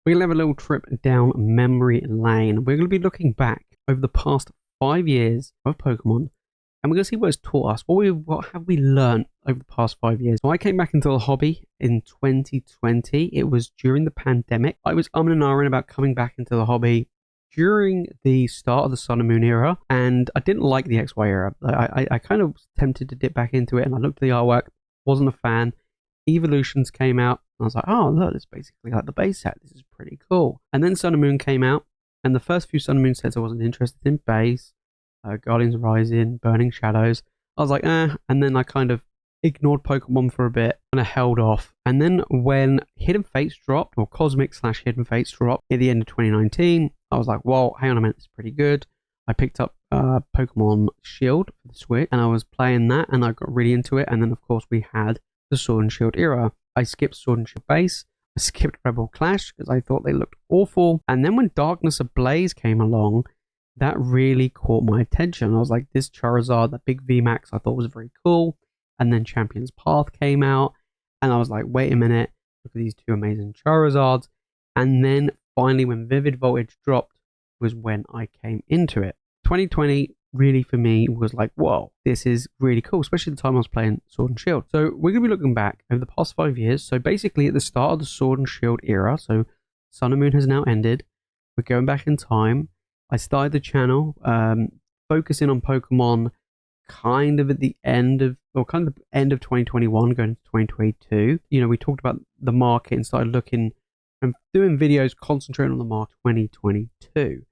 We're going to have a little trip down memory lane. We're going to be looking back over the past 5 years of Pokemon, and we're going to see what it's taught us. What have we learned over the past 5 years? So I came back into the hobby in 2020. It was during the pandemic. I was umming and ahhing about coming back into the hobby during the start of the Sun and Moon era, and I didn't like the XY era. I kind of was tempted to dip back into it, and I looked at the artwork, wasn't a fan. Evolutions came out, and I was like, oh, look, it's basically like the base set. This is pretty cool. And then Sun and Moon came out, and the first few Sun and Moon sets I wasn't interested in. Base, Guardians Rising, Burning Shadows. I was like, and then I kind of ignored Pokemon for a bit, and I held off. And then when Hidden Fates dropped, or Cosmic/Hidden Fates dropped at the end of 2019, I was like, whoa, hang on a minute, it's pretty good. I picked up Pokemon Shield for the Switch, and I was playing that, and I got really into it. And then, of course, we had the Sword and Shield era. I skipped Sword and Shield base. I skipped Rebel Clash because I thought they looked awful. And then when Darkness Ablaze came along, that really caught my attention. I was like, this Charizard, that big VMAX, I thought was very cool. And then Champion's Path came out, and I was like, wait a minute, look at these two amazing Charizards. And then finally, when Vivid Voltage dropped, was when I came into it. 2020 really for me was like, whoa, this is really cool, especially the time I was playing Sword and Shield. So we're going to be looking back over the past 5 years. So basically at the start of the Sword and Shield era, so Sun and Moon has now ended. We're going back in time. I started the channel focusing on Pokemon kind of at the end of, or kind of the end of 2021 going into 2022. You know, we talked about the market and started looking and doing videos concentrating on the market 2022.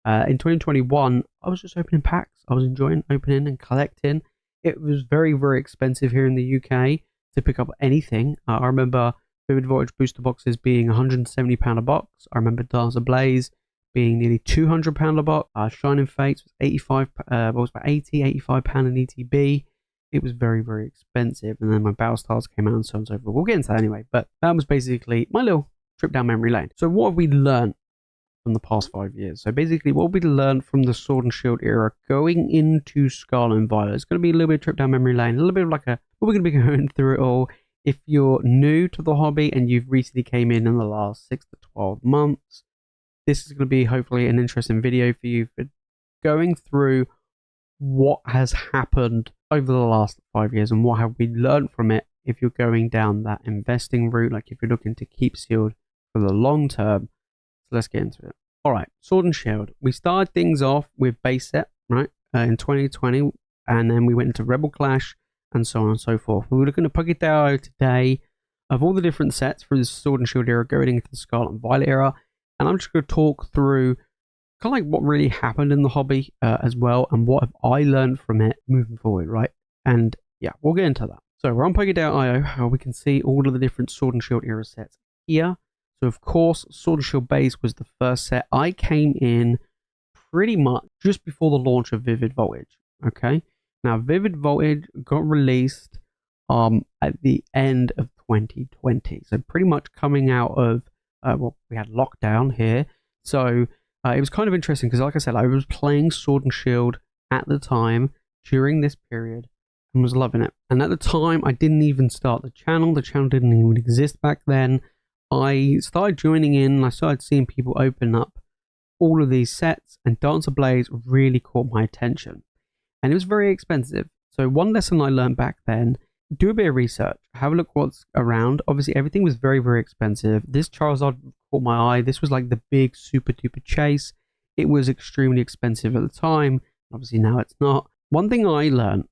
In 2021, I was just opening packs. I was enjoying opening and collecting. It was very, very expensive here in the UK to pick up anything. I remember Vivid Voyage booster boxes being £170 a box. I remember Darkness Ablaze being nearly £200 a box. Shining Fates was about £85 an ETB. It was very, very expensive. And then my Battle Stars came out and so on and so forth. We'll get into that anyway. But that was basically my little trip down memory lane. So what have we learned from the past 5 years? So basically what we learned from the Sword and Shield era going into Scarlet and Violet. It's going to be a little bit of a trip down memory lane, a little bit of like we're going to be going through it all. If you're new to the hobby and you've recently came in the last 6 to 12 months, this is going to be hopefully an interesting video for you for going through what has happened over the last 5 years and what have we learned from it if you're going down that investing route, like if you're looking to keep sealed for the long term. Let's get into it. All right, Sword and Shield. We started things off with base set, right, in 2020, and then we went into Rebel Clash and so on and so forth. We're looking at PokeJace today of all the different sets for the Sword and Shield era going into the Scarlet and Violet era, and I'm just going to talk through kind of like what really happened in the hobby as well, and what have I learned from it moving forward, right? And yeah, we'll get into that. So we're on PokeJace.io, we can see all of the different Sword and Shield era sets here. So of course, Sword and Shield base was the first set. I came in pretty much just before the launch of Vivid Voltage. Okay, now Vivid Voltage got released at the end of 2020. So pretty much coming out of well, we had lockdown here. So it was kind of interesting because, like I said, I was playing Sword and Shield at the time during this period and was loving it. And at the time, I didn't even start the channel. The channel didn't even exist back then. I started joining in and I started seeing people open up all of these sets, and Darkness Ablaze really caught my attention. And it was very expensive. So one lesson I learned back then, do a bit of research, have a look what's around. Obviously everything was very, very expensive. This Charizard caught my eye. This was like the big super duper chase. It was extremely expensive at the time. Obviously now it's not. One thing I learned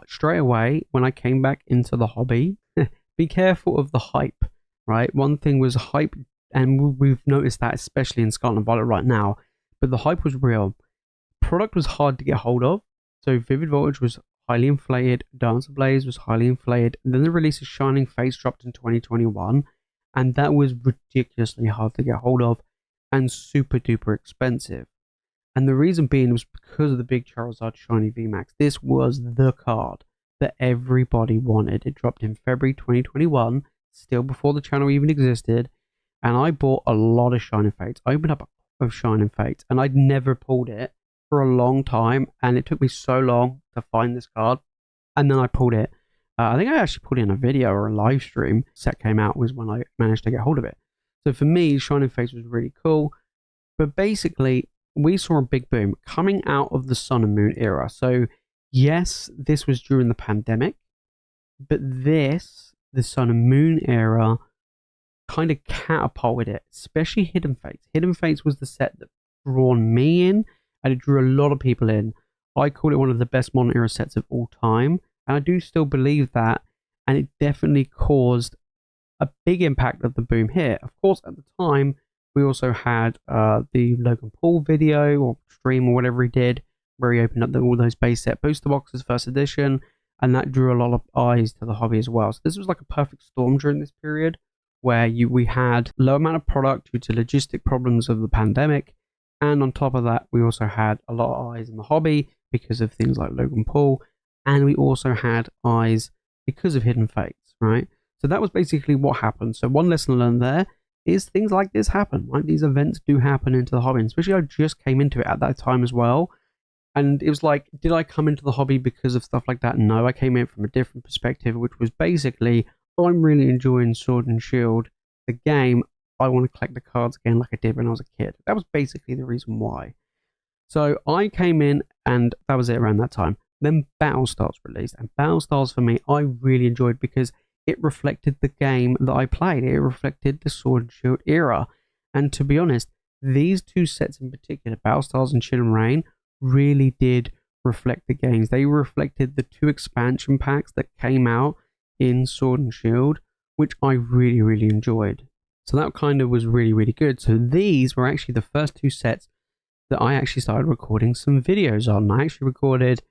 straight away when I came back into the hobby, be careful of the hype. Right, one thing was hype, and we've noticed that especially in Scarlet and Violet right now. But the hype was real. Product was hard to get hold of. So Vivid Voltage was highly inflated. Darkness Ablaze was highly inflated. And then the release of Shining Fates dropped in 2021, and that was ridiculously hard to get hold of and super duper expensive. And the reason being was because of the big Charizard Shiny VMAX. This was the card that everybody wanted. It dropped in February 2021. Still before the channel even existed, and I bought a lot of Shining Fates. I opened up a of Shining Fates, and I'd never pulled it for a long time, and it took me so long to find this card, and then I pulled it. I think I actually put in a video or a live stream. Set came out was when I managed to get hold of it. So for me, Shining Fates was really cool. But basically, we saw a big boom coming out of the Sun and Moon era. So yes, this was during the pandemic, but this, the Sun and Moon era, kind of catapulted it, especially Hidden Fates. Hidden Fates was the set that drawn me in, and it drew a lot of people in. I call it one of the best modern era sets of all time, and I do still believe that, and it definitely caused a big impact of the boom here. Of course, at the time, we also had the Logan Paul video or stream or whatever he did, where he opened up all those base set booster boxes, first edition, and that drew a lot of eyes to the hobby as well. So this was like a perfect storm during this period, where we had low amount of product due to logistic problems of the pandemic, and on top of that, we also had a lot of eyes in the hobby because of things like Logan Paul, and we also had eyes because of Hidden Fates, right? So that was basically what happened. So one lesson learned there is things like this happen, right? These events do happen into the hobby, and especially I just came into it at that time as well. And it was like, did I come into the hobby because of stuff like that? No, I came in from a different perspective, which was basically, I'm really enjoying Sword and Shield, the game. I want to collect the cards again like I did when I was a kid. That was basically the reason why. So I came in, and that was it around that time. Then Battlestars released, and Battlestars for me, I really enjoyed because it reflected the game that I played. It reflected the Sword and Shield era. And to be honest, these two sets in particular, Battlestars and Shin and Rain, really did reflect the games. They reflected the two expansion packs that came out in Sword and Shield, which I really, really enjoyed. So that kind of was really, really good. So these were actually the first two sets that I actually started recording some videos on. I actually recorded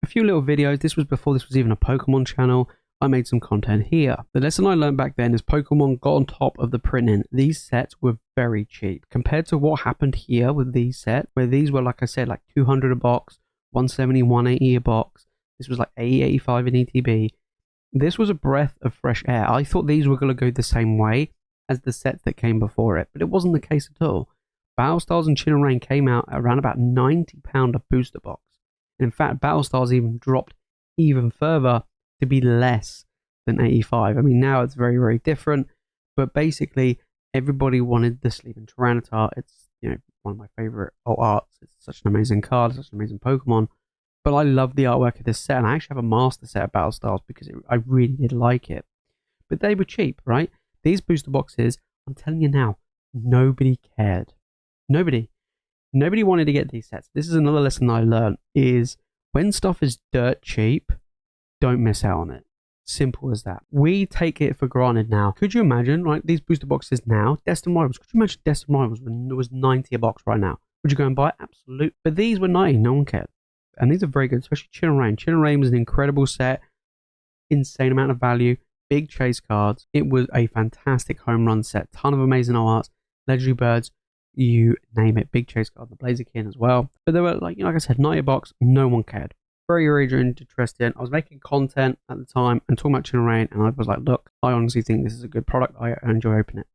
a few little videos. This was before this was even a Pokemon channel. I made some content here. The lesson I learned back then is Pokemon got on top of the printing. These sets were very cheap compared to what happened here with these sets, where these were, like I said, like 200 a box, 170, 180 a box. This was like 80, 85 in ETB. This was a breath of fresh air. I thought these were going to go the same way as the sets that came before it, but it wasn't the case at all. Battlestars and Chin and Rain came out at around about £90 a booster box. And in fact, Battlestars even dropped even further to be less than 85. I mean, now it's very, very different, but basically everybody wanted the Sleeping Tyranitar. It's, you know, one of my favorite arts. It's such an amazing card, such an amazing Pokemon. But I love the artwork of this set, and I actually have a master set of Battlestars because I really did like it. But they were cheap, right? These booster boxes, I'm telling you now, nobody cared. Nobody wanted to get these sets. This is another lesson I learned, is when stuff is dirt cheap, don't miss out on it. Simple as that. We take it for granted now. Could you imagine, like, these booster boxes now, Destined Rivals, could you imagine Destined Rivals when it was 90 a box right now? Would you go and buy it? Absolutely. But these were 90, no one cared. And these are very good, especially Chin and Rain. Chin and Rain was an incredible set, insane amount of value, big chase cards. It was a fantastic home run set, ton of amazing arts, legendary birds, you name it, big chase card, the Blaziken as well. But they were, like, you know, like I said, 90 a box, no one cared. Very, very interesting. I was making content at the time and talking about Chin and Rain, and I was like, look, I honestly think this is a good product. I enjoy opening it.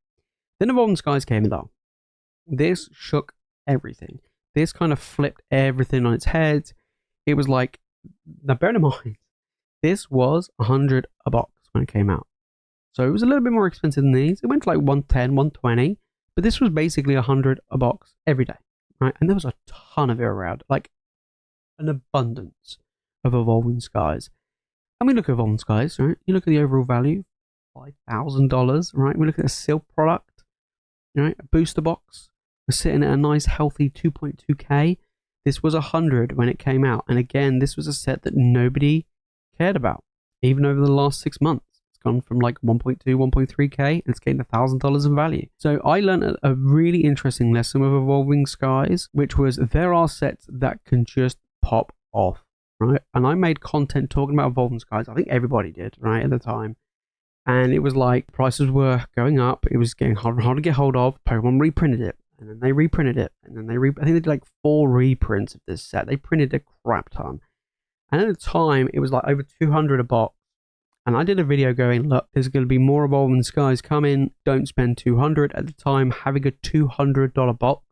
Then Evolving Skies came along. This shook everything. This kind of flipped everything on its head. It was like, now bear in mind, this was 100 a box when it came out. So it was a little bit more expensive than these. It went to like 110, 120, but this was basically 100 a box every day, right? And there was a ton of it around, like an abundance of Evolving Skies. And we look at Evolving Skies, right? You look at the overall value, $5,000, right? We look at a sealed product, right? A booster box. We're sitting at a nice healthy 2.2k. This was 100 when it came out. And again, this was a set that nobody cared about, even over the last 6 months. It's gone from like 1.2, 1.3k, and it's gained $1,000 in value. So I learned a really interesting lesson with Evolving Skies, which was there are sets that can just pop off, right? And I made content talking about Evolving Skies. I think everybody did, right, at the time. And it was like prices were going up. It was getting harder and harder to get hold of. Pokemon reprinted it, and then they reprinted it, and then I think they did like 4 reprints of this set. They printed a crap ton. And at the time, it was like over 200 a box. And I did a video going, look, there's going to be more Evolving Skies coming. Don't spend 200. At the time, having a $200 box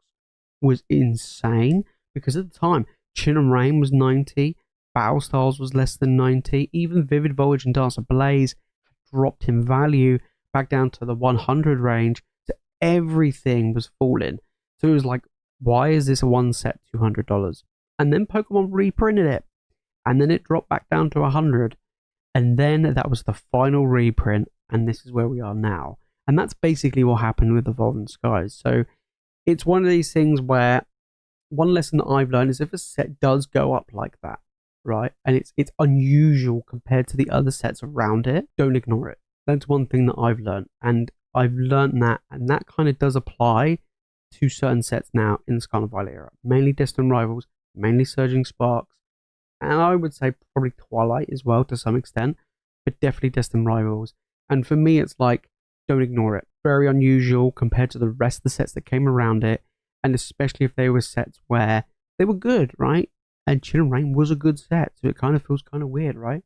was insane, because at the time, Chin and Rain was 90, Battlestars was less than 90, even Vivid Voltage and Dancer Blaze had dropped in value back down to the 100 range. So everything was falling. So it was like, why is this one set $200? And then Pokemon reprinted it, and then it dropped back down to 100, and then that was the final reprint, and this is where we are now. And that's basically what happened with Evolving Skies. So it's one of these things where one lesson that I've learned is if a set does go up like that, right, and it's unusual compared to the other sets around it, don't ignore it. That's one thing that I've learned, and I've learned that, and that kind of does apply to certain sets now in the Scarlet and Violet era. Mainly Distant Rivals, mainly Surging Sparks, and I would say probably Twilight as well to some extent, but definitely Distant Rivals. And for me, it's like, don't ignore it. Very unusual compared to the rest of the sets that came around it, and especially if they were sets where they were good, right? And Chill and Rain was a good set, so it kind of feels kind of weird, right?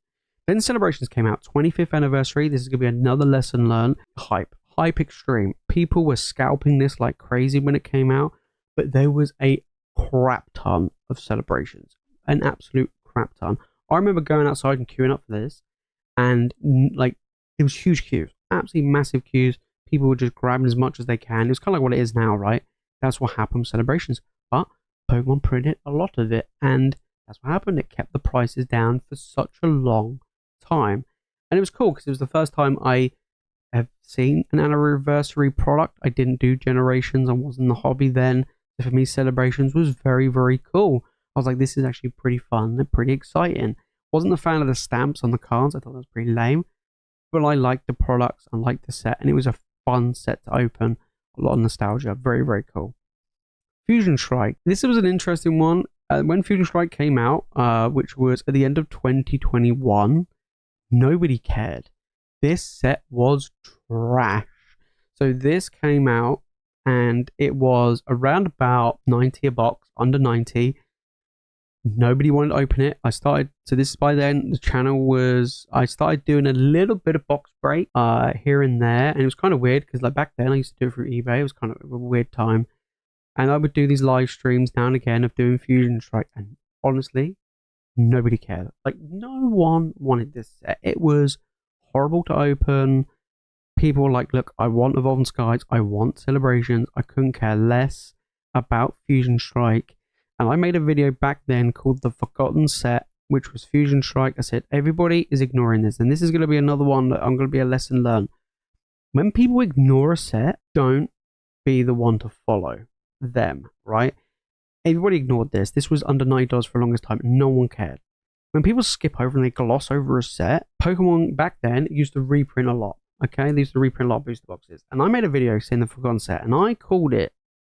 Then Celebrations came out, 25th anniversary. This is going to be another lesson learned. Hype extreme. People were scalping this like crazy when it came out, but there was a crap ton of celebrations. An absolute crap ton. I remember going outside and queuing up for this, and like, it was huge queues. Absolutely massive queues. People were just grabbing as much as they can. It was kind of like what it is now, right? That's what happened with Celebrations. But Pokemon printed a lot of it, and that's what happened. It kept the prices down for such a long time. And it was cool because it was the first time I have seen an anniversary product. I didn't do Generations. I wasn't in the hobby then. So for me, Celebrations was very, very cool. I was like, this is actually pretty fun and pretty exciting. Wasn't a fan of the stamps on the cards. I thought that was pretty lame. But I liked the products. I liked the set. And it was a fun set to open. A lot of nostalgia. Very, very cool. Fusion Strike. This was an interesting one. When Fusion Strike came out, which was at the end of 2021, nobody cared. This set was trash. So this came out, and it was around about 90 a box, under 90. Nobody wanted to open it. I started, so this is by then, the channel was, I started doing a little bit of box break here and there, and it was kind of weird because like back then I used to do it through eBay. It was kind of a weird time, and I would do these live streams now and again of doing Fusion Strike, and honestly, nobody cared. Like, no one wanted this set. It was horrible to open. People were like, look, I want Evolving Skies, I want Celebrations. I couldn't care less about Fusion Strike. And I made a video back then called The Forgotten Set, which was Fusion Strike. I said, everybody is ignoring this. And this is going to be another one that I'm going to be a lesson learned. When people ignore a set, don't be the one to follow them, right? Everybody ignored this. This was under $90 for the longest time. No one cared. When people skip over and they gloss over a set, Pokemon back then used to reprint a lot. Okay, they used to reprint a lot of booster boxes. And I made a video saying The Forgotten Set, and I called it,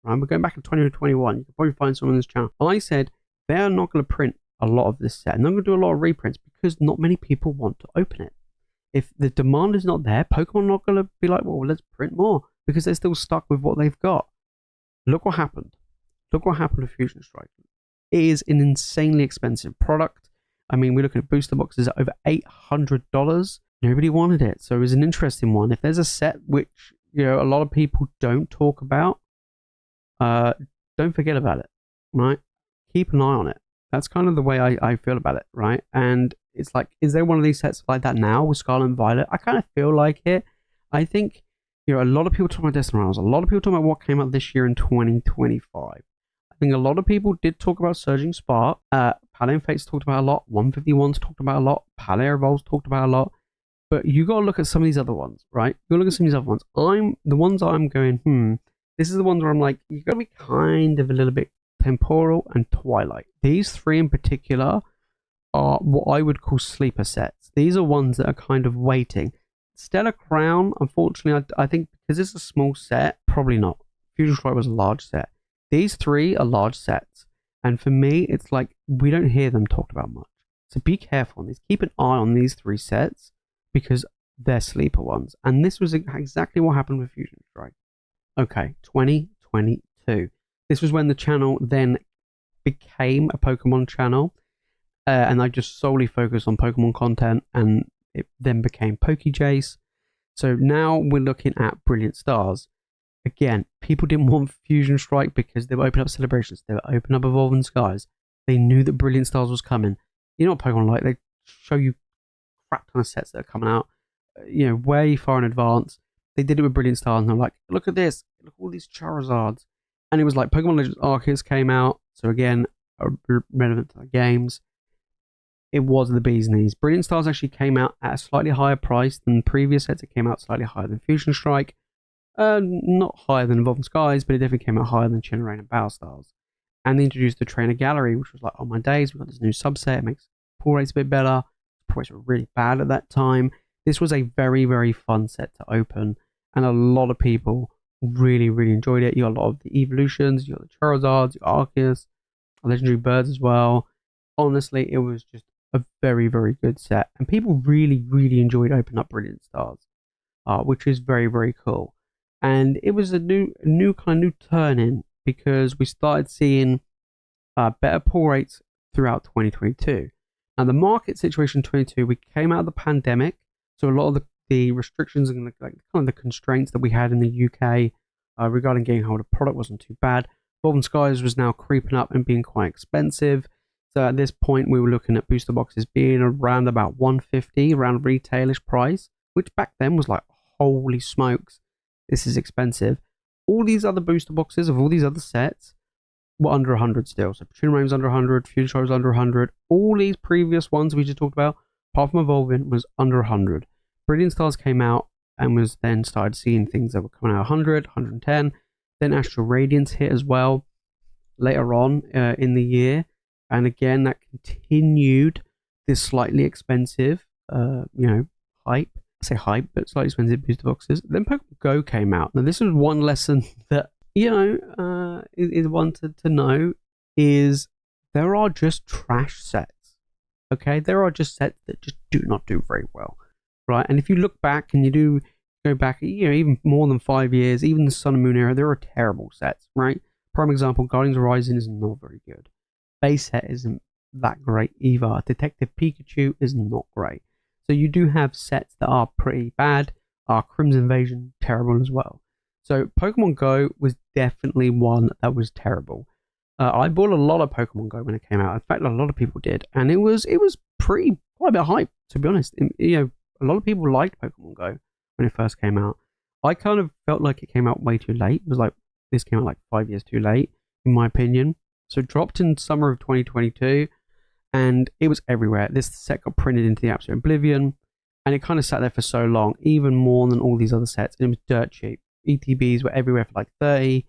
right, we're going back to 2021. You can probably find someone on this channel. I said they're not going to print a lot of this set, and they're going to do a lot of reprints because not many people want to open it. If the demand is not there, Pokemon are not going to be like, well, let's print more, because they're still stuck with what they've got. Look what happened. Look what happened with Fusion Strike. It is an insanely expensive product. I mean, we're looking at booster boxes at over $800. Nobody wanted it. So it was an interesting one. If there's a set which, you know, a lot of people don't talk about, don't forget about it, right? Keep an eye on it. That's kind of the way I feel about it, right? And it's like, is there one of these sets like that now with Scarlet and Violet? I kind of feel like it. I think, you know, a lot of people talk about Destiny Rounds. A lot of people talk about what came out this year in 2025. I think a lot of people did talk about Surging Spark. Paleo Fates talked about a lot. 151's talked about a lot. Paleo Evolves talked about a lot. But you got to look at some of these other ones, right? You got to look at some of these other ones. The ones I'm going, this is the ones where I'm like, you got to be kind of a little bit Temporal and Twilight. These three in particular are what I would call sleeper sets. These are ones that are kind of waiting. Stellar Crown, unfortunately, I think because it's a small set, probably not. Fusion Strike was a large set. These three are large sets. And for me, it's like, we don't hear them talked about much. So be careful on these. Keep an eye on these three sets because they're sleeper ones. And this was exactly what happened with Fusion Strike. Okay, 2022. This was when the channel then became a Pokemon channel. And I just solely focused on Pokemon content, and it then became PokeJace. So now we're looking at Brilliant Stars. Again, people didn't want Fusion Strike because they were opening up Celebrations. They were opening up Evolving Skies. They knew that Brilliant Stars was coming. You know what Pokemon like? They show you crap ton of sets that are coming out, you know, way far in advance. They did it with Brilliant Stars, and they're like, look at this. look, all these Charizards. And it was like Pokemon Legends Arceus came out. So again, relevant to the games. It was the bee's knees. Brilliant Stars actually came out at a slightly higher price than previous sets. It came out slightly higher than Fusion Strike. Not higher than Evolving Skies, but it definitely came out higher than Rain and Battle Stars. And they introduced the Trainer Gallery, which was like, oh my days, we've got this new subset. It makes pull rates a bit better. Pull rates were really bad at that time. This was a very, very fun set to open. And a lot of people really, really enjoyed it. You got a lot of the evolutions, you got the Charizards, your Arceus, legendary birds as well. Honestly, it was just a very, very good set. And people really, really enjoyed opening up Brilliant Stars, which is very, very cool. And it was a new turn in, because we started seeing better pull rates throughout 2022. Now, the market situation in 2022, we came out of the pandemic, so a lot of the restrictions and the constraints that we had in the UK regarding getting hold of product wasn't too bad. Evolving Skies was now creeping up and being quite expensive. So at this point, we were looking at booster boxes being around about $150, around retailish price, which back then was like, holy smokes, this is expensive. All these other booster boxes of all these other sets were under 100 still. So Tune Rain was under 100, Fusion Strike was under 100. All these previous ones we just talked about, apart from Evolving, was under 100. Brilliant Stars came out and was then started seeing things that were coming out 100, 110. Then Astral Radiance hit as well later on in the year. And again, that continued this slightly expensive, hype. I say hype, but slightly expensive booster boxes. Then Pokemon Go came out. Now, this is one lesson that, is one to know, is there are just trash sets. Okay? There are just sets that just do not do very well. Right? And if you look back and you do go back, even more than 5 years, even the Sun and Moon era, there are terrible sets, right? Prime example, Guardians Horizon is not very good. Base set isn't that great either. Detective Pikachu is not great. So you do have sets that are pretty bad. Crimson Invasion, terrible as well. So Pokemon Go was definitely one that was terrible. I bought a lot of Pokemon Go when it came out. In fact, a lot of people did, and it was quite a bit hype, to be honest. A lot of people liked Pokemon Go when it first came out. I kind of felt like it came out way too late. It was like, this came out like 5 years too late, in my opinion. So it dropped in summer of 2022, and it was everywhere. This set got printed into the absolute oblivion, and it kind of sat there for so long, even more than all these other sets, and it was dirt cheap. ETBs were everywhere for like 30,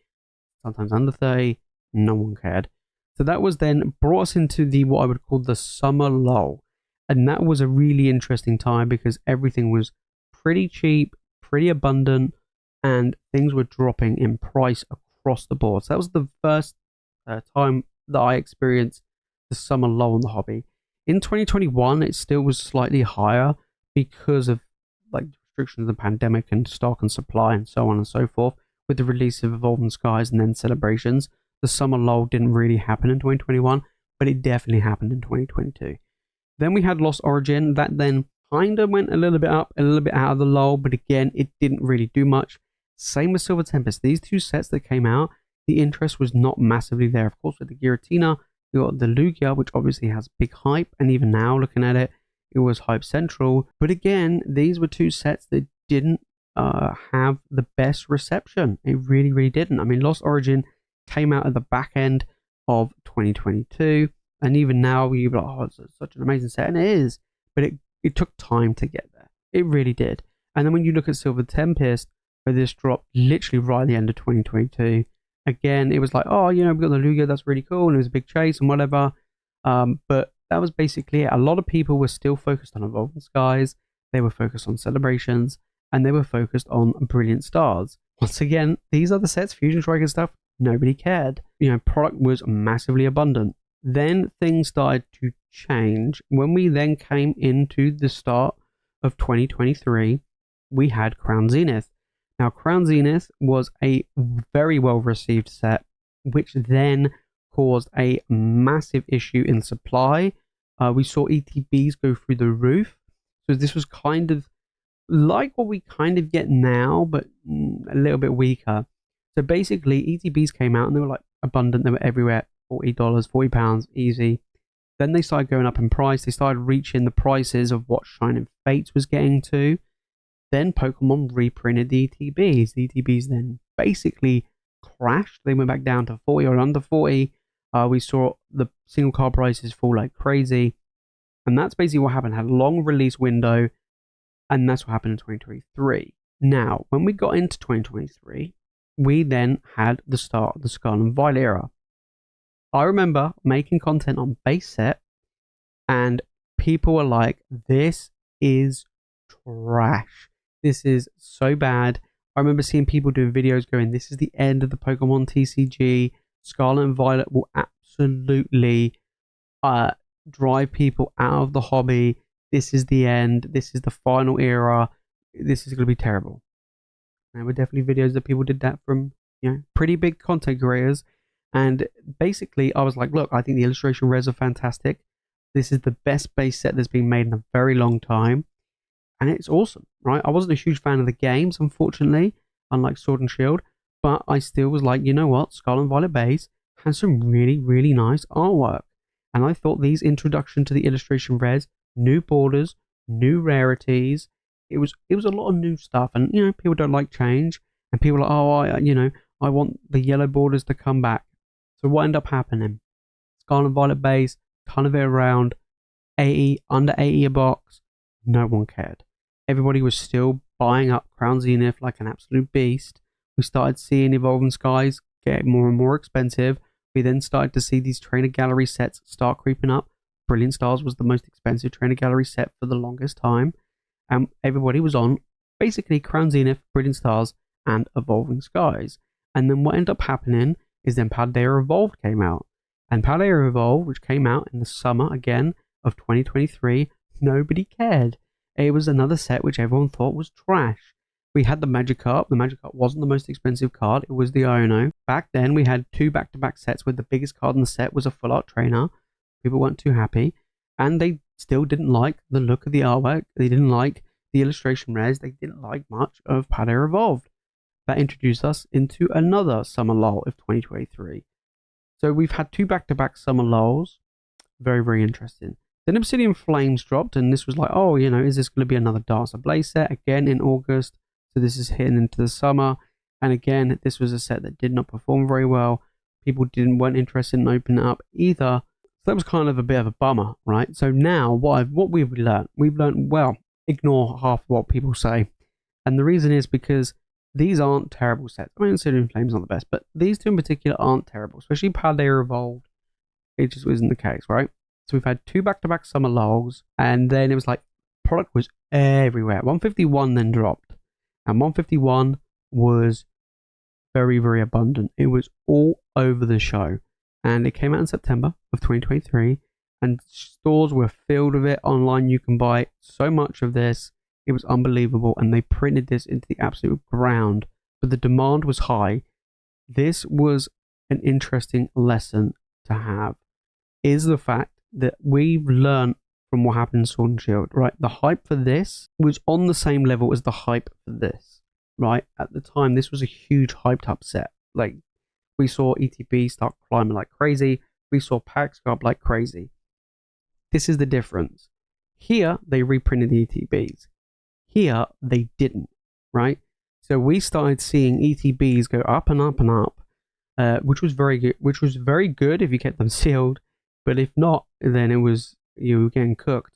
sometimes under 30. No one cared. So that was then brought us into what I would call the summer lull. And that was a really interesting time because everything was pretty cheap, pretty abundant, and things were dropping in price across the board. So that was the first time that I experienced the summer lull in the hobby. In 2021, it still was slightly higher because of restrictions of the pandemic and stock and supply and so on and so forth. With the release of Evolving Skies and then Celebrations, the summer lull didn't really happen in 2021, but it definitely happened in 2022. Then we had Lost Origin. That then kind of went a little bit up, a little bit out of the lull, but again, it didn't really do much. Same with Silver Tempest. These two sets that came out, the interest was not massively there. Of course, with the Giratina, you got the Lugia, which obviously has big hype, and even now, looking at it, it was hype central. But again, these were two sets that didn't have the best reception. It really, really didn't. I mean, Lost Origin came out at the back end of 2022. And even now, you're like, oh, it's such an amazing set. And it is. But it took time to get there. It really did. And then when you look at Silver Tempest, where this dropped literally right at the end of 2022, again, it was like, oh, we got the Lugia, that's really cool. And it was a big chase and whatever. But that was basically it. A lot of people were still focused on Evolving Skies. They were focused on Celebrations. And they were focused on Brilliant Stars. Once again, these other sets, Fusion Strike and stuff, nobody cared. Product was massively abundant. Then things started to change. When we then came into the start of 2023, we had Crown Zenith. Now, Crown Zenith was a very well-received set, which then caused a massive issue in supply. We saw ETBs go through the roof. So this was kind of like what we kind of get now, but a little bit weaker. So basically, ETBs came out and they were like abundant. They were everywhere. $40, £40 easy. Then they started going up in price. They started reaching the prices of what Shining Fates was getting to. Then Pokemon reprinted the ETBs. The ETBs then basically crashed. They went back down to 40 or under 40. We saw the single card prices fall like crazy. And that's basically what happened. Had a long release window. And that's what happened in 2023. Now, when we got into 2023, we then had the start of the Scarlet and Violet era. I remember making content on base set, and people were like, this is trash. This is so bad. I remember seeing people doing videos going, this is the end of the Pokemon TCG. Scarlet and Violet will absolutely drive people out of the hobby. This is the end. This is the final era. This is going to be terrible. There were definitely videos that people did that from, pretty big content creators. And basically, I was like, look, I think the illustration res are fantastic. This is the best base set that's been made in a very long time. And it's awesome, right? I wasn't a huge fan of the games, unfortunately, unlike Sword and Shield. But I still was like, you know what? Scarlet and Violet base has some really, really nice artwork. And I thought these introduction to the illustration res, new borders, new rarities, it was a lot of new stuff. And, people don't like change. And people are like, I want the yellow borders to come back. So what ended up happening? Scarlet and Violet base, ton of it around, 80, under 80 a box. No one cared. Everybody was still buying up Crown Zenith like an absolute beast. We started seeing Evolving Skies get more and more expensive. We then started to see these trainer gallery sets start creeping up. Brilliant Stars was the most expensive trainer gallery set for the longest time. And everybody was on basically Crown Zenith, Brilliant Stars, and Evolving Skies. And then what ended up happening is then Paldea Evolved came out. And Paldea Evolved, which came out in the summer again of 2023, nobody cared. It was another set which everyone thought was trash. We had the Magikarp. The Magikarp wasn't the most expensive card. It was the Iono. Back then, we had 2 back-to-back sets where the biggest card in the set was a full art trainer. People weren't too happy. And they still didn't like the look of the artwork. They didn't like the illustration res. They didn't like much of Paldea Evolved. That introduced us into another summer lull of 2023. So we've had 2 back-to-back summer lulls. Very, very interesting. Then Obsidian Flames dropped, and this was like, oh, is this going to be another Dancer Blaze set again in August? So this is hitting into the summer. And again, this was a set that did not perform very well. People weren't interested in opening it up either. So that was kind of a bit of a bummer, right? So now what we've learned? We've learned, well, ignore half of what people say. And the reason is because these aren't terrible sets. I mean, Obsidian Flames aren't the best, but these 2 in particular aren't terrible, especially Paldea Evolved. It just isn't the case, right? So we've had 2 back-to-back summer lulls, and then it was like, product was everywhere. 151 then dropped, and 151 was very, very abundant. It was all over the show, and it came out in September of 2023, and stores were filled with it. Online, you can buy so much of this. It was unbelievable, and they printed this into the absolute ground, but the demand was high. This was an interesting lesson to have, is the fact that we've learned from what happened in Sword and Shield, right? The hype for this was on the same level as the hype for this, right? At the time, this was a huge hyped up set. Like, we saw ETB start climbing like crazy. We saw packs go up like crazy. This is the difference. Here, they reprinted the ETBs. Here, they didn't, right? So we started seeing ETBs go up and up and up, which was very good. Which was very good if you kept them sealed. But if not, then it was you were getting cooked.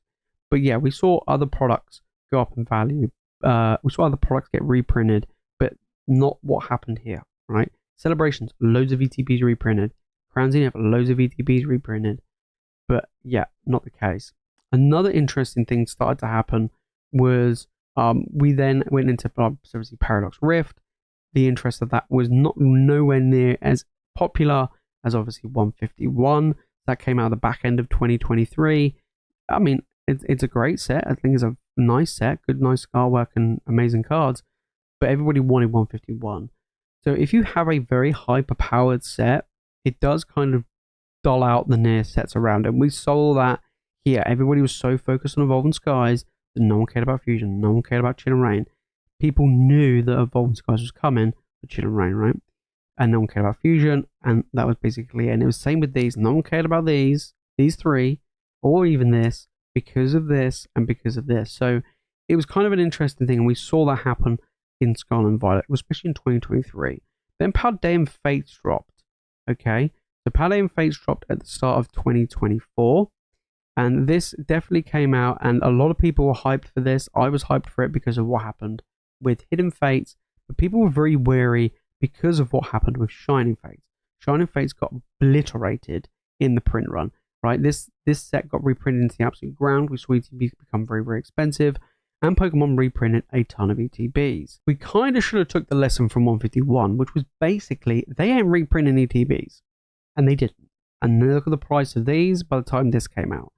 But yeah, we saw other products go up in value. We saw other products get reprinted, but not what happened here, right? Celebrations, loads of ETBs reprinted. Crown Zenith, loads of ETBs reprinted. But yeah, not the case. Another interesting thing started to happen was we then went into obviously Paradox Rift. The interest of that was nowhere near as popular as obviously 151. That came out at the back end of 2023. I mean, it's a great set. I think it's a nice set, good, nice artwork and amazing cards. But everybody wanted 151. So if you have a very hyper-powered set, it does kind of dull out the near sets around it. We saw that here. Everybody was so focused on Evolving Skies that no one cared about Fusion. No one cared about Chill and Rain. People knew that Evolving Skies was coming for Chill and Rain, right? And no one cared about Fusion, and that was basically it. And it was the same with these. No one cared about these 3, or even this, because of this and because of this. So it was kind of an interesting thing, and we saw that happen in Scarlet and Violet, especially in 2023. Then Paldean Fates dropped. Okay, so Paldean Fates dropped at the start of 2024. And this definitely came out, and a lot of people were hyped for this. I was hyped for it because of what happened with Hidden Fates, but people were very wary because of what happened with Shining Fates. Shining Fates got obliterated in the print run, right? This set got reprinted into the absolute ground. We saw ETBs become very, very expensive, and Pokemon reprinted a ton of ETBs. We kind of should have took the lesson from 151, which was basically, they ain't reprinting ETBs, and they didn't. And look at the price of these by the time this came out.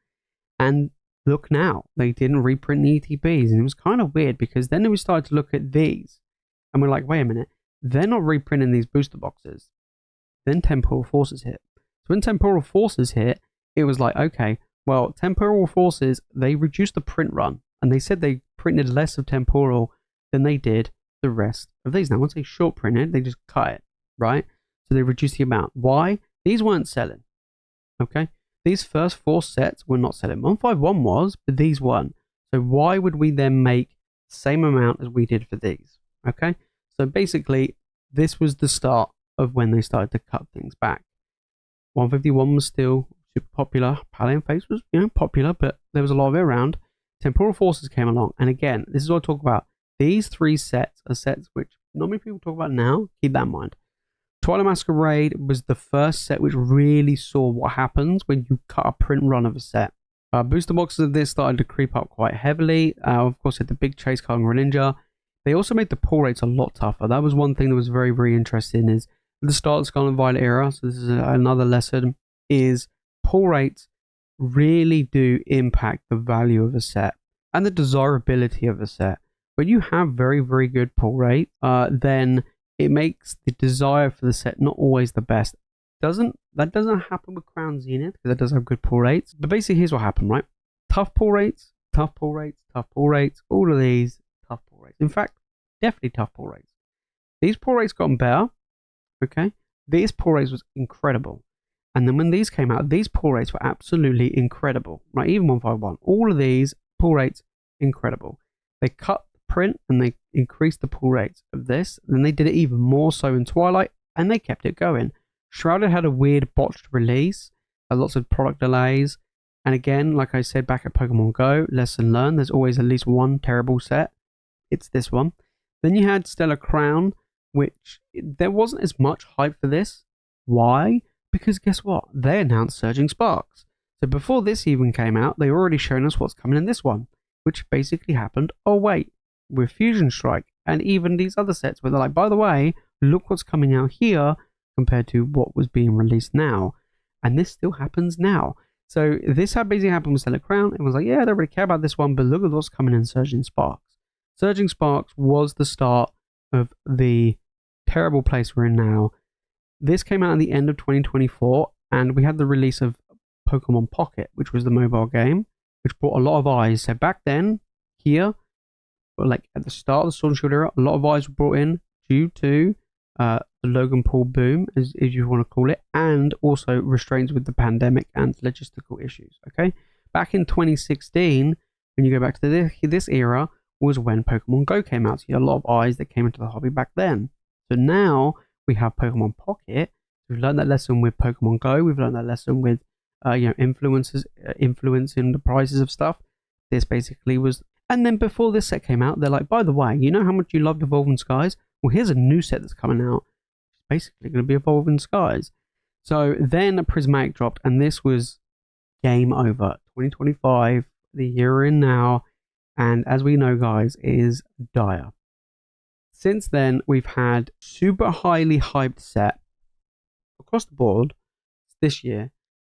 And look now, they didn't reprint the ETBs, and it was kind of weird because then we started to look at these, and we're like, wait a minute, they're not reprinting these booster boxes. Then Temporal Forces hit. So when Temporal Forces hit, it was like, okay, well, Temporal Forces, they reduced the print run, and they said they printed less of Temporal than they did the rest of these. Now, once they short printed, they just cut it, right? So they reduced the amount. Why? These weren't selling, okay? These first 4 sets were not selling. 151 was, but these weren't. So why would we then make the same amount as we did for these? Okay? So basically, this was the start of when they started to cut things back. 151 was still super popular. Paldean Fates was, popular, but there was a lot of it around. Temporal Forces came along. And again, this is what I talk about. These 3 sets are sets which not many people talk about now. Keep that in mind. Twilight Masquerade was the first set which really saw what happens when you cut a print run of a set. Booster boxes of this started to creep up quite heavily. Of course, had the big chase card and Greninja. They also made the pull rates a lot tougher. That was one thing that was very, very interesting is at the start of the Scarlet and Violet era, so this is another lesson, is pull rates really do impact the value of a set and the desirability of a set. When you have very, very good pull rate, then it makes the desire for the set not always the best. That doesn't happen with Crown Zenith because it does have good pull rates. But basically, here's what happened, right? Tough pull rates, tough pull rates, tough pull rates. All of these tough pull rates. In fact, definitely tough pull rates. These pull rates gotten better. Okay, these pull rates was incredible. And then when these came out, these pull rates were absolutely incredible, right? Even 151. All of these pull rates incredible. They cut print and they increased the pull rates of this, and then they did it even more so in Twilight, and they kept it going. Shrouded had a weird botched release, lots of product delays, and again, like I said back at Pokemon Go, lesson learned, there's always at least one terrible set. It's this one. Then you had Stellar Crown, which there wasn't as much hype for this. Why? Because guess what? They announced Surging Sparks. So before this even came out, they were already showing us what's coming in this one, which basically happened, oh wait, with Fusion Strike and even these other sets where they're like, by the way, look what's coming out here compared to what was being released now. And this still happens now. So this had basically happened with Stellar Crown. It was like, yeah, I don't really care about this one, but look at what's coming in Surging Sparks. Surging Sparks was the start of the terrible place we're in now. This came out at the end of 2024, and we had the release of Pokemon Pocket, which was the mobile game, which brought a lot of eyes. So back then, here, like at the start of the Sword and Shield era, a lot of eyes were brought in due to the Logan Paul boom, as you want to call it, and also restraints with the pandemic and logistical issues. Okay, back in 2016, when you go back to this era, was when Pokemon Go came out. So you had a lot of eyes that came into the hobby back then. So now we have Pokemon Pocket. We've learned that lesson with Pokemon Go. We've learned that lesson with influencers influencing the prices of stuff. This basically was. And then before this set came out, they're like, by the way, you know how much you loved Evolving Skies? Well, here's a new set that's coming out. It's basically going to be Evolving Skies. So then Prismatic dropped, and this was game over. 2025, the year we're in now, and as we know, guys, is dire. Since then, we've had super highly hyped set across the board this year,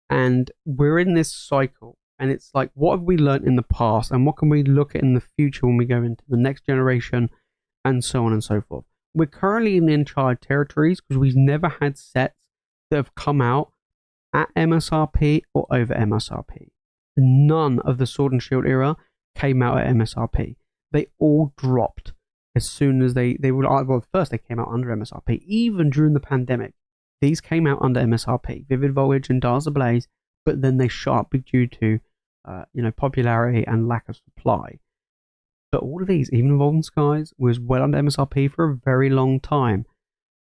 and we're in this cycle. And it's like, what have we learned in the past, and what can we look at in the future when we go into the next generation, and so on and so forth. We're currently in uncharted territories because we've never had sets that have come out at MSRP or over MSRP. None of the Sword and Shield era came out at MSRP. They all dropped as soon as they would. Well, first they came out under MSRP. Even during the pandemic, these came out under MSRP. Vivid Voltage and Dazzle Blaze, but then they shot up due to popularity and lack of supply. But all of these, even Evolving Skies, was well under MSRP for a very long time.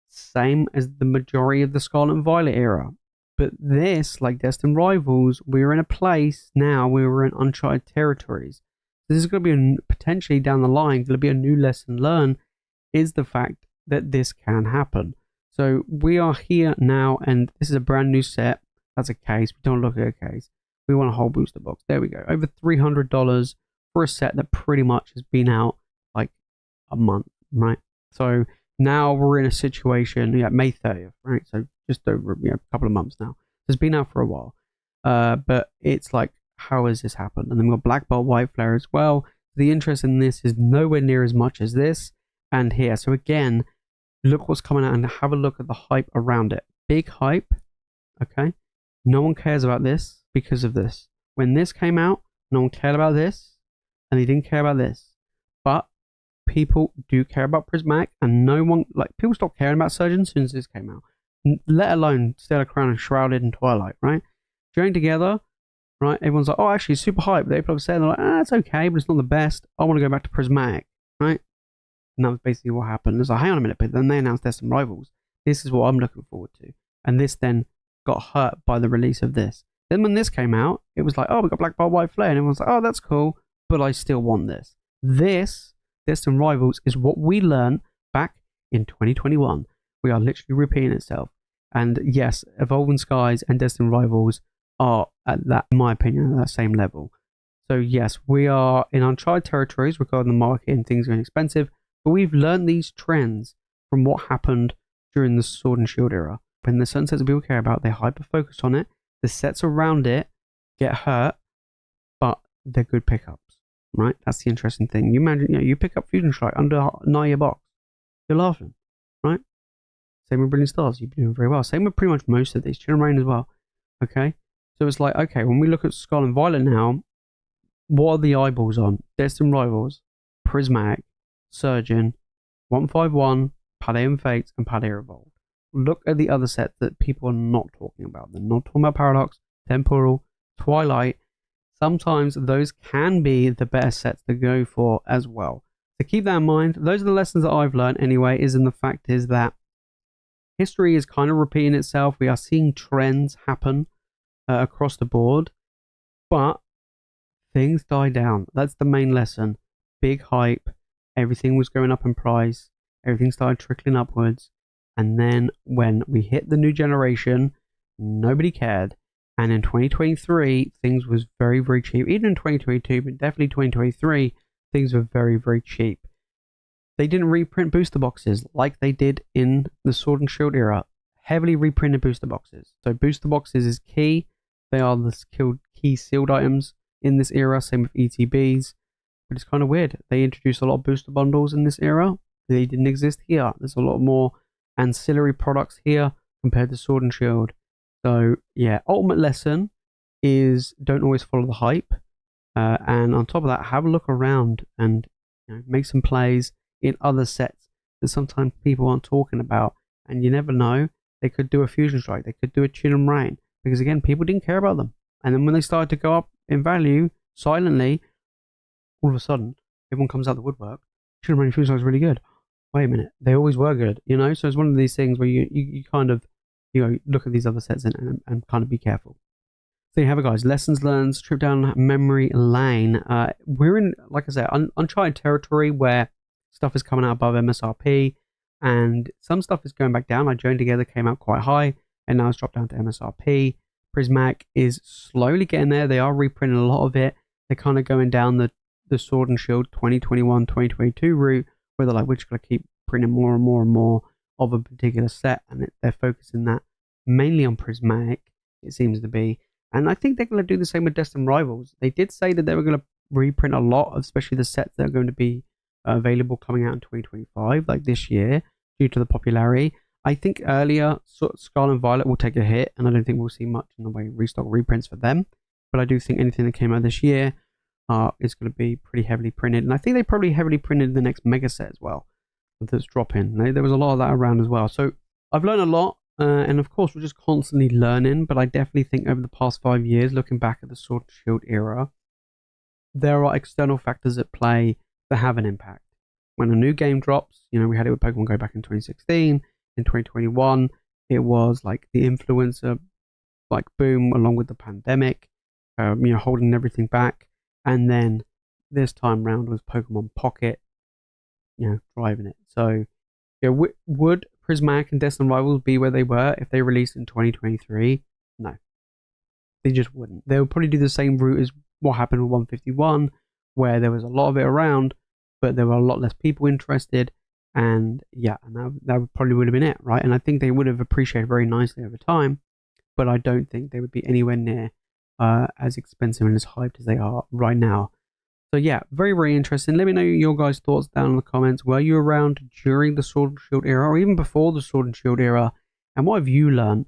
Same as the majority of the Scarlet and Violet era. But this, like Destined Rivals, we're in a place now where we're in uncharted territories. This is going to be potentially down the line, going to be a new lesson learned, is the fact that this can happen. So we are here now, and this is a brand new set. That's a case. We don't look at a case. We want a whole booster box. There we go. Over $300 for a set that pretty much has been out like a month, right? So now we're in a situation, May 30th, right? So just over a couple of months now. It's been out for a while. But it's like, how has this happened? And then we've got Black Belt, White Flare as well. The interest in this is nowhere near as much as this and here. So again, look what's coming out and have a look at the hype around it. Big hype, okay? No one cares about this because of this. When this came out, no one cared about this, and they didn't care about this. But people do care about Prismatic, and no one, like, people stopped caring about Surgeon as soon as this came out. Let alone Stellar Crown and Shrouded and Twilight, right? Joined together, right? Everyone's like, oh, actually, super hype. They probably said, they're like, it's okay, but it's not the best. I want to go back to Prismatic, right? And that was basically what happened. It's like, hang on a minute, but then they announced Destined Rivals. This is what I'm looking forward to. And this then got hurt by the release of this. Then when this came out, it was like, oh, we got Black Belt, White Flare. And everyone's like, oh, that's cool, but I still want this. This, Destined Rivals, is what we learned back in 2021. We are literally repeating itself. And yes, Evolving Skies and Destined Rivals are at that, in my opinion, at that same level. So yes, we are in uncharted territories regarding the market and things getting expensive, but we've learned these trends from what happened during the Sword and Shield era. When the certain sets that people care about, they hyper-focus on it. The sets around it get hurt, but they're good pickups, right? That's the interesting thing. You imagine, you pick up Fusion Strike under a $9 box. You're laughing, right? Same with Brilliant Stars. You've been doing very well. Same with pretty much most of these. Chilling Rain as well. Okay? So it's like, okay, when we look at Scarlet and Violet now, what are the eyeballs on? Destined Rivals, Prismatic, Surgeon, 151, Palladium Fates, and Palladium Evolved. Look at the other sets that people are not talking about. They're not talking about Paradox, Temporal, Twilight. Sometimes those can be the better sets to go for as well. So keep that in mind. Those are the lessons that I've learned anyway, is in the fact is that history is kind of repeating itself. We are seeing trends happen across the board, but things die down. That's the main lesson. Big hype. Everything was going up in price. Everything started trickling upwards. And then when we hit the new generation, nobody cared. And in 2023, things was very, very cheap. Even in 2022, but definitely 2023, things were very, very cheap. They didn't reprint booster boxes like they did in the Sword and Shield era. Heavily reprinted booster boxes. So booster boxes is key. They are the key sealed items in this era. Same with ETBs. But it's kind of weird. They introduced a lot of booster bundles in this era. They didn't exist here. There's a lot more ancillary products here compared to Sword and Shield. So yeah, ultimate lesson is don't always follow the hype. And on top of that, have a look around and make some plays in other sets that sometimes people aren't talking about. And you never know, they could do a Fusion Strike, they could do a Chill and Rain, because again, people didn't care about them. And then when they started to go up in value silently, all of a sudden, everyone comes out the woodwork. Chill and Rain Fusion Strike is really good. Wait a minute, they always were good, So it's one of these things where you kind of, look at these other sets and kind of be careful. So you have it, guys. Lessons learned, trip down memory lane. We're in, like I said, uncharted territory where stuff is coming out above MSRP and some stuff is going back down. Like Joined Together came out quite high and now it's dropped down to MSRP. Prismatic is slowly getting there. They are reprinting a lot of it. They're kind of going down the Sword and Shield 2021, 2022 route where they're like, we're just going to keep printing more and more and more of a particular set, and they're focusing that mainly on Prismatic, it seems to be. And I think they're going to do the same with Destined Rivals. They did say that they were going to reprint a lot, especially the sets that are going to be available coming out in 2025, like this year, due to the popularity. I think earlier, Scarlet and Violet will take a hit, and I don't think we'll see much in the way of restock reprints for them. But I do think anything that came out this year is going to be pretty heavily printed. And I think they probably heavily printed the next mega set as well that's dropping. There was a lot of that around as well. So I've learned a lot. And of course, we're just constantly learning. But I definitely think over the past 5 years, looking back at the Sword and Shield era, there are external factors at play that have an impact. When a new game drops, you know, we had it with Pokemon Go back in 2016. In 2021, it was like the influencer like boom along with the pandemic, you know, holding everything back. And then this time round was Pokemon Pocket, you know, driving it. So, yeah, would Prismatic and Destined Rivals be where they were if they released in 2023? No, they just wouldn't. They would probably do the same route as what happened with 151, where there was a lot of it around, but there were a lot less people interested. And yeah, and that probably would have been it, right? And I think they would have appreciated very nicely over time, but I don't think they would be anywhere near as expensive and as hyped as they are right now. So yeah, very, very interesting. Let me know your guys' thoughts down in the comments. Were you around during the Sword and Shield era or even before the Sword and Shield era? And what have you learned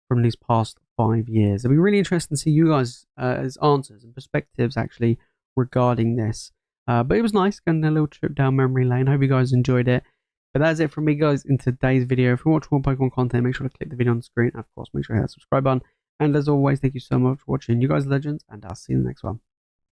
from these past 5 years? It'll be really interesting to see you guys' as answers and perspectives actually regarding this. But it was nice getting a little trip down memory lane. Hope you guys enjoyed it. But that's it from me, guys, in today's video. If you watch more Pokemon content, make sure to click the video on the screen. And of course, make sure to hit that subscribe button. And as always, thank you so much for watching. You guys are legends, and I'll see you in the next one.